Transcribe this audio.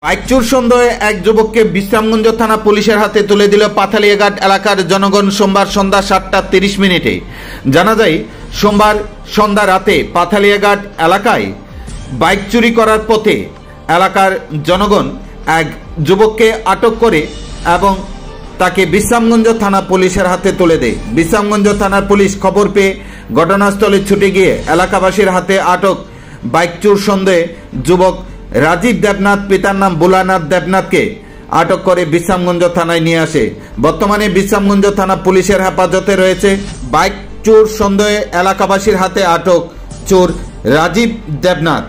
Bike চোর সন্দেহে এক যুবককে বিশ্রামগঞ্জ থানা পুলিশের হাতে তুলে দিল পাথালিয়াঘাট এলাকার জনগণ সোমবার সন্ধ্যা 7:30 জানা যায়, সোমবার সন্ধ্যা রাতে পাথালিয়াঘাট এলাকায় বাইক চুরি করার পথে এলাকার জনগণ এক যুবককে আটক করে এবং তাকে বিশ্রামগঞ্জ থানা পুলিশের হাতে তুলে দেয়। বিশ্রামগঞ্জ থানার পুলিশ খবর পেয়ে ঘটনাস্থলে ছুটে গিয়ে এলাকাবাসীর হাতে আটক বাইক চোর সন্দেহে যুবক রাজীব দেবনাথ, পিতার নাম ভোলানাথ দেবনাথকে আটক করে বিশ্রামগঞ্জ থানায় নিয়ে আসে। বর্তমানে বিশ্রামগঞ্জ থানা পুলিশের হেফাজতে রয়েছে। বাইক চোর সন্দেহে এলাকাবাসীর হাতে আটক চোর রাজীব দেবনাথ।